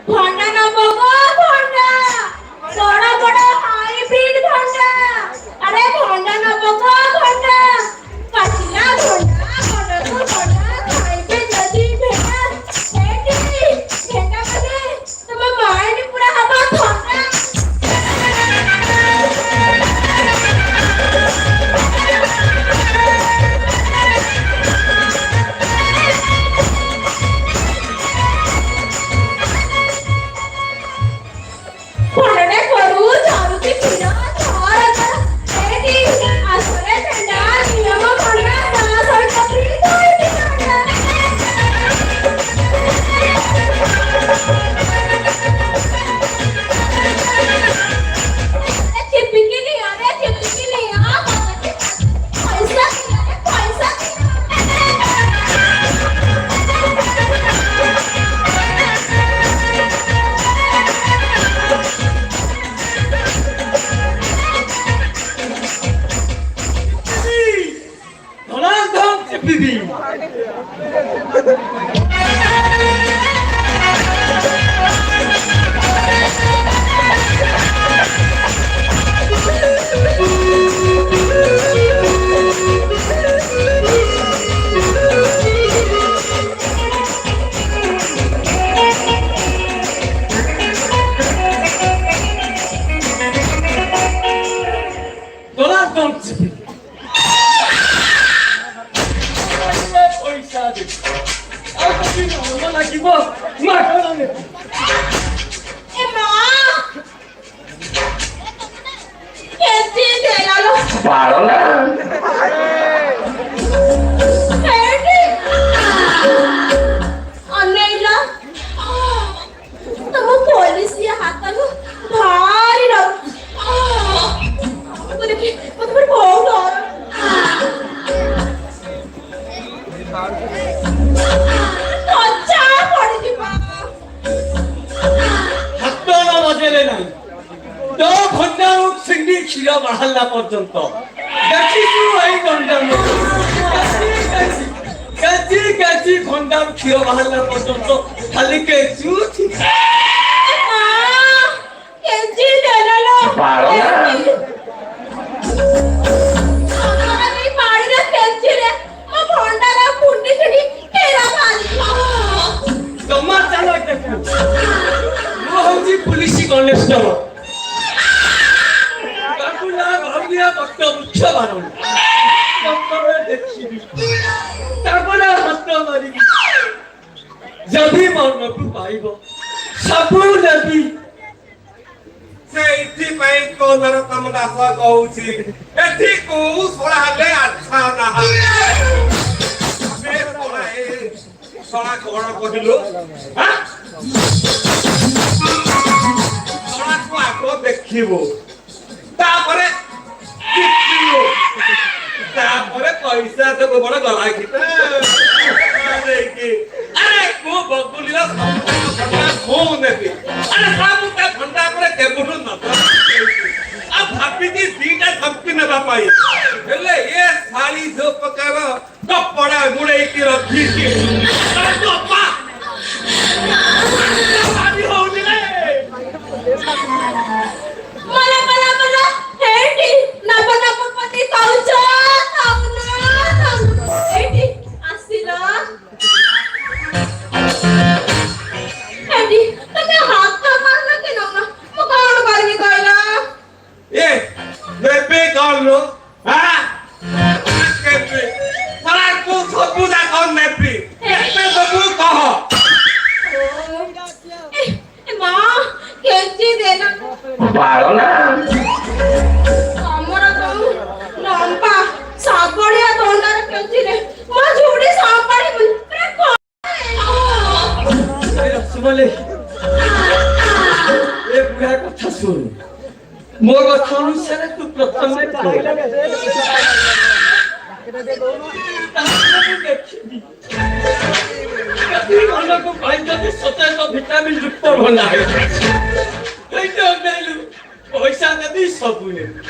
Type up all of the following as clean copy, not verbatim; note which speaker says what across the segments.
Speaker 1: ভন্ডা নব গো ভন্ডা বড় বড় হাইব্রিড ভন্ডা আরে ভন্ডা নব গো ভন্ডা পাচিলা ভন্ডা বড় গো ভন্ডা খাইবে যদি ভেটা এটি ভেটা মানে তোমার মাইন্ড পুরা হবা ভন্ডা ভন্ডারে করু ঝাড়ুতে পিনা ঝাড়া এটি আসলে ভেটা নিয়ম ভন্ডা না সরকার ফ্রি ধরে चिपकी अरे चिपकी पैसा पैसा
Speaker 2: ধনাধন চিপিবি ধনাধন চিপিবি পয়সা দে আর কবি নরম লাগিব মাগণানে
Speaker 1: এ মা কেজি দেলালো
Speaker 2: পারো না
Speaker 1: এটি অনেইলা তম পলিসিয়া হাতালো ভারি রাও দেখি মত বহুত লজ্জা পড়িଯିବା
Speaker 2: ହାତ ନ ବଜେଇଲେ ନାହିଁ ତ ଭଣ୍ଡାରୁ ସିଙ୍ଗି କ୍ଷୀର ବାହାରିଲା ପର୍ଯ୍ୟନ୍ତ ଦେଖିଛୁ ଏଇ ଗଣ୍ଡାରୁ କେଜି କେଜି ଭଣ୍ଡାରୁ କ୍ଷୀର ବାହାରିଲା ପର୍ଯ୍ୟନ୍ତ ଖାଲି କେଜୁଛି
Speaker 1: ମା କେଜି ଦେଲାଲୋ
Speaker 2: ପାର ନା
Speaker 1: ସକାଳେ ପାଣିରେ କେଜିରେ ମୋ ଭଣ୍ଡାର ପୁଣ୍ଡି ଛିଡି କେରା ମାରି
Speaker 2: ଜମା ଚାଲ ଦେଖୁ ମୁଁ ହଉଛି ପୁଲିସ କନେଷ୍ଟବଳ କାକୁଲା ଭାବିଆ ବକ୍ତ ବୃକ୍ଷ ବାରଣ ତାପରେ ଦେଖିବି ତାପରେ ହାତ ମାରିବି ଯଦି ମନକୁ ପାଇବ ସବୁ ନେବି
Speaker 3: ସେଇଥିପାଇଁ କୋଦର ତମ ଦାସ କହୁଛି ଏଠି କୋଉ ଶଳା ହେଲେ ଆଚ୍ଛା ନାହା ଶଳା କଣ କହିଲୁ ଶଳାକୁ ଆଗ ଦେଖିବୁ ତାପରେ ତାପରେ ପଇସା ଦେବୁ ବଡ ଗଲା ଆରେ ମୁଁ ବଗୁଲିର ମୁଁ ନେବି ଆରେ ସବୁ ତା ଘଣ୍ଟା ପରେ କେବୁଠୁ ନଜର ଆଉ ଭାବିଛି ଦିଟା ଧମକି ନେବା ପାଇଁ ହେଲେ ଏ ଶାଢୀ ଯୋଉ ପ୍ରକାର କପଡା ଗୁଡେଇକି ରଖିଛି ହଉନି ରେ
Speaker 1: मला मला मला हेटी नब नब पती कौच ताउना हेटी आसिला हेटी तमे हाथ मारना के ना मु कोन करबी कहला
Speaker 3: ए बेबे कौन लो हां केबे सारा को सबू जा कौन नेबी केबे सबू कह
Speaker 1: ए मां केजी देना
Speaker 2: ପାର ନା
Speaker 1: ଆମର କଉ ଲମ୍ବା ସାଗଳିଆ ଦଣ୍ଡାର କେଜିରେ ମୋ ଝୁଡି ସାମ୍ପାଡି ବୁଲି
Speaker 2: ରସମଲେ ଏ ବୁଢା କଥା ଶୁଣୁ ମୋ କଥା ଅନୁସାରେ ତୁ ପ୍ରଥମେ ଦେଖିବି ମନକୁ ପାଇଛନ୍ତି ସତେଜ ଭିଟାମିନ ଯୁକ୍ତ ଭଣ୍ଡା ପଇସା ଦେବି ସବୁ ନେବି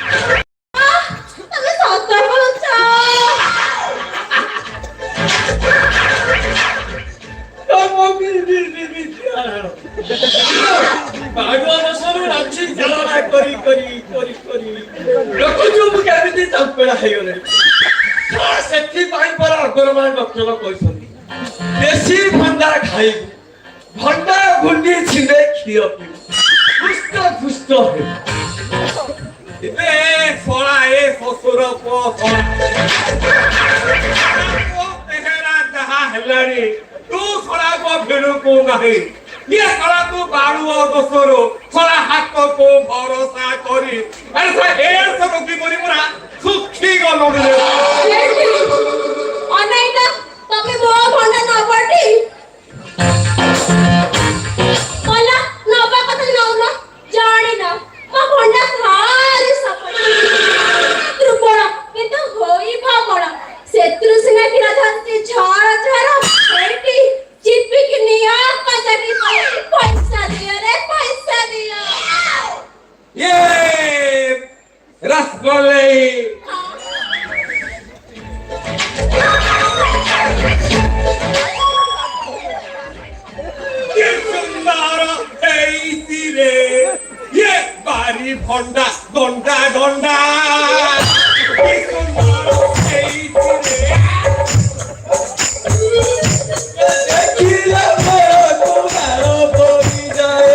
Speaker 1: ତମେ ସତ କହୁଛ
Speaker 2: ଦେଖୁଛୁ ମୁଁ କେମିତି ଚମ୍ପେଡ଼ା ହେଇଗଲେ ସେଥିପାଇଁ ପରା ଅଗ୍ରୱାଲ ଡକ୍ଟର କହିଛନ୍ତି ଦେଶୀ ଭଣ୍ଡା ଖାଇବୁ ଭଣ୍ଡା ଗୁଣ୍ଡି ଛିଣ୍ଡେ କ୍ଷୀର ପିଇବୁ ସୁସ୍ଥ ସୁସ୍ଥ ହେବୁ
Speaker 3: ଏ ଶଳା ଏ ଶ୍ୱଶୁର ପୁଅ ଶଳା ତେହେରା ଯାହା ହେଲାଣି ତୁ ଶଳାକୁ ଭିଡ଼କୁ ନାହିଁ ଇଏ ଶଳା ତୁ ବାଡ଼ୁଅ ଦୋଷରୁ ଶଳା ହାତକୁ ଭରସା କରି ଆରେ ଶଳା ଏଡ୍ ରୋଗୀ ପରି ପୁରା ଶୁଖି ଗଲୁଣି ରେ
Speaker 1: ଅନାଇକା ତମେ ମୋ ଭଣ୍ଡା ନବଟି କଲା ନବା କଥା ନଉନ ଜାଣିନ ମୋ ଭଣ୍ଡା ଖାଲି ଦୁର୍ବଳ କିନ୍ତୁ ହୋଇବ ବଳ ସେଥିରୁ ସିନା କ୍ଷୀର ଧରିଛି ଝର ଝର ଏଇଠି ଚିପିକି ନିଅ କଦାଟି ପଇସା ଦିଅ ରେ ପଇସା ଦିଅ
Speaker 3: ये रसगोल्ले ये सुंदर ऐसी रे ये बारी भंडा डंडा डंडा ये सुंदर ऐसी रे
Speaker 2: ଦେଖିଲା ମୋର କୁଣାଳ ପଡ଼ିଯାଏ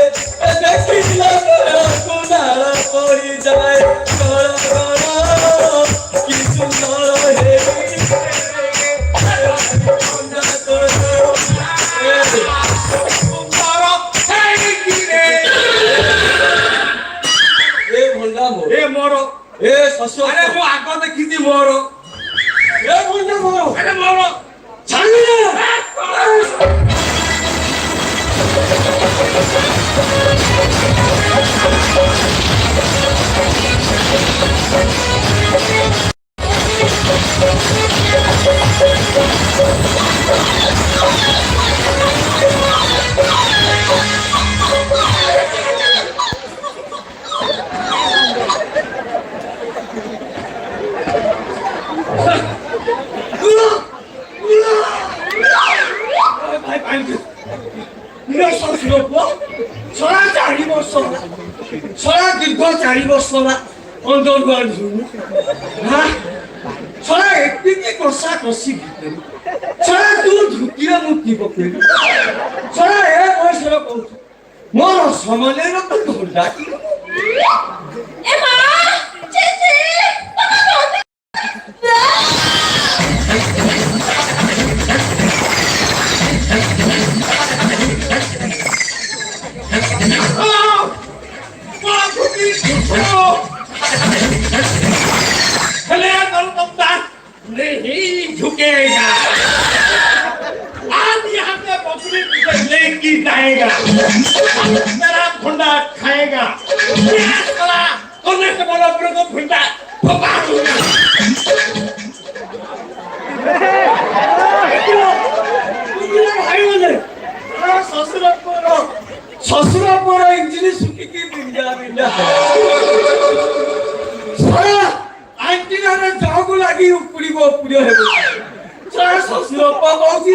Speaker 2: ଦେଖିଲା ମୋର କୁଣାଳ ପଡ଼ିଯାଏ କଳ କଳ କି ସୁନ୍ଦର ହେଇ ଏ ଭଣ୍ଡା ମୋର
Speaker 3: ये मोरो
Speaker 2: ଏ ଶଶୁର
Speaker 3: अरे वो आगो देखी मोरो
Speaker 2: ଏ ଭଣ୍ଡା ମୋର
Speaker 3: अरे मोरो
Speaker 2: ଛାଡ଼ିଲେ ভাই পাইছো নিয়ে শ্বশুর পুଅ ছড়া 4 ବର୍ଷ ছড়া দীর্ঘ 4 ବର୍ଷ না অন্তর্বাদ শুনু হ্যাঁ ছড়া এতিকি কষা কষি ভিতরে ছড়া তু ধুতিরে মুক্তি পকেইলু ছড়া এ বয়সর কହୁଛୁ ମୋର ସମାଜର ତ ଧନ୍ଦା କି
Speaker 1: ଏ ମା ଚିଚି
Speaker 3: नहीं झुकेगा आज यहाँ पे बकरी लेके जाएगा मेरा भुंडा खाएगा करने से बोला अपने को भुंडा फपा दूंगा
Speaker 2: ଭାଇ ମାନେ ଶ୍ୱଶୁର ପର ଇଞ୍ଜିନ ଶୁଖିକି ବିନ୍ଧା ବିନ୍ଧା ସାରା ଆଣ୍ଟିନାରେ ଜଗୁ ଲାଗି ଉପୁଡ଼ିବ ଉପୁଡ଼ିବ ହେବ ସାରା ଶ୍ୱଶୁର ପୁଅ କହୁଛି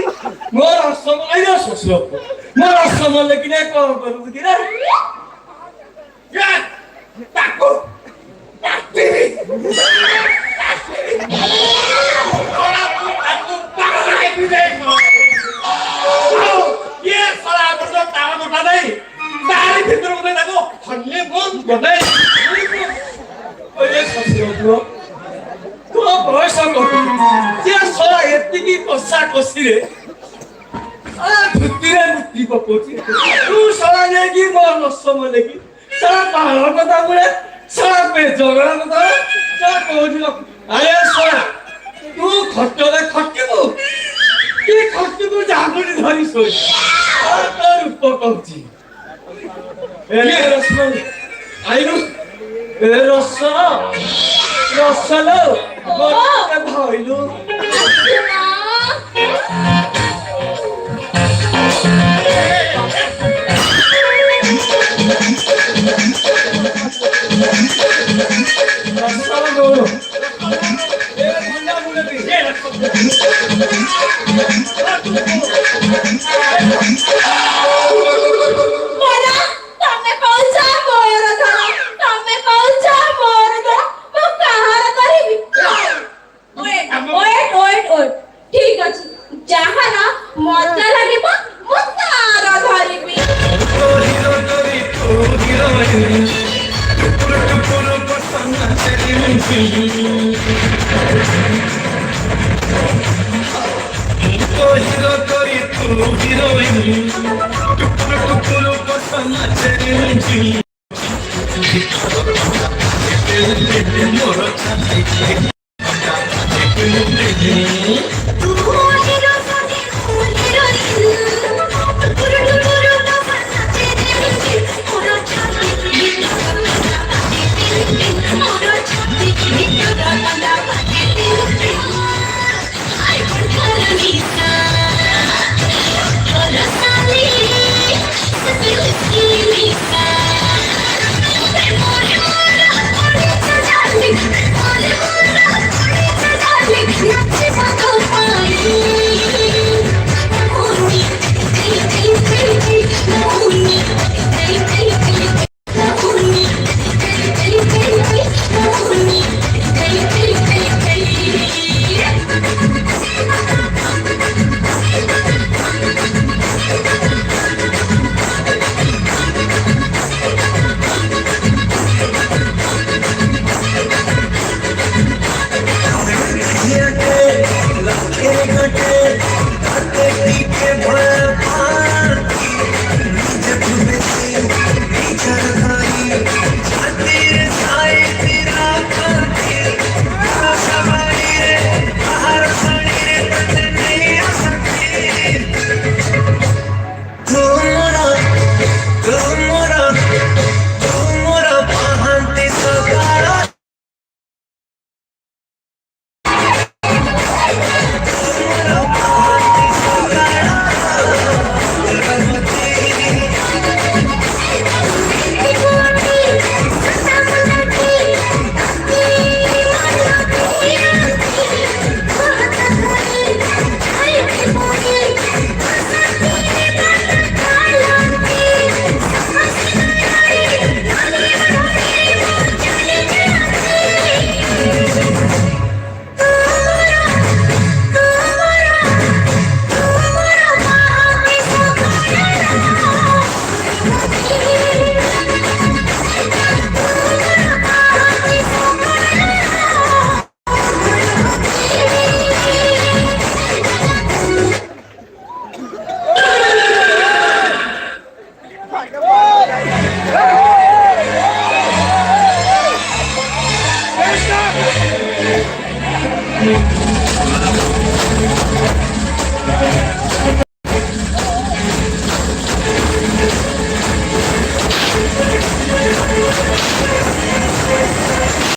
Speaker 2: ମୋର ଅସମ ଆଇର ଶ୍ୱଶୁର ପୁଅ ମୋର ଅସମ ଲେଖିଲେ କଣ କରିବୁ କିରେ
Speaker 3: ताको ताकती ये साला बड़ा तारा मोटा नहीं तारी भीतर को देखो खन्ने बोल बनाई
Speaker 2: ओए ଶ୍ୱଶୁର ପୁଅ ତୋ ବୟସ କହୁ ଯେ ସରା ଏତିକି କଷା କଷିରେ ଧୁତିରେ ମୁକ୍ତି ପକଉଛି ତୁ ସରା ନେଇକି ମୋ ରସମ ନେଇକି ସାରା ପାହାଳ କଥା ବୋଲେ ସାରା ଝଗଡ଼ା କଥା ସାରା କହୁଛୁ ଆରେ ସରା ତୁ ଖଟରେ ଖଟିବୁ କି ଖଟିବୁ ଜାଗୁଡ଼ି ଧରି ଶୋଇ ତୋ ରୂପ କହୁଛି ଏ ରସ ଆଇରୁ ଏ ରସ ରସଲ ମୋତେ ଧଇଲୁ ରସଲ ଗୋଳ ଏ ଭଣ୍ଡା ମୁଣ୍ଡ ବି
Speaker 1: मोरा तमे कौन सा मोर धरा तमे कौन सा मोर ଯାହାର ମଜା ଲାଗିବ ମୁଁ ତାର ଧରିବି।
Speaker 2: ତୋ ହିରୋ ତୋରି ତୁ ହିରୋଇନ ଟୁକୁର ଟୁକୁର ପସନ୍ଦ ତୋ ହିରୋ ତୋରି ତୁ ହିରୋଇନ ଟୁକୁର ଟୁକୁର ପସନ୍ଦ ମୋର ଛାଇ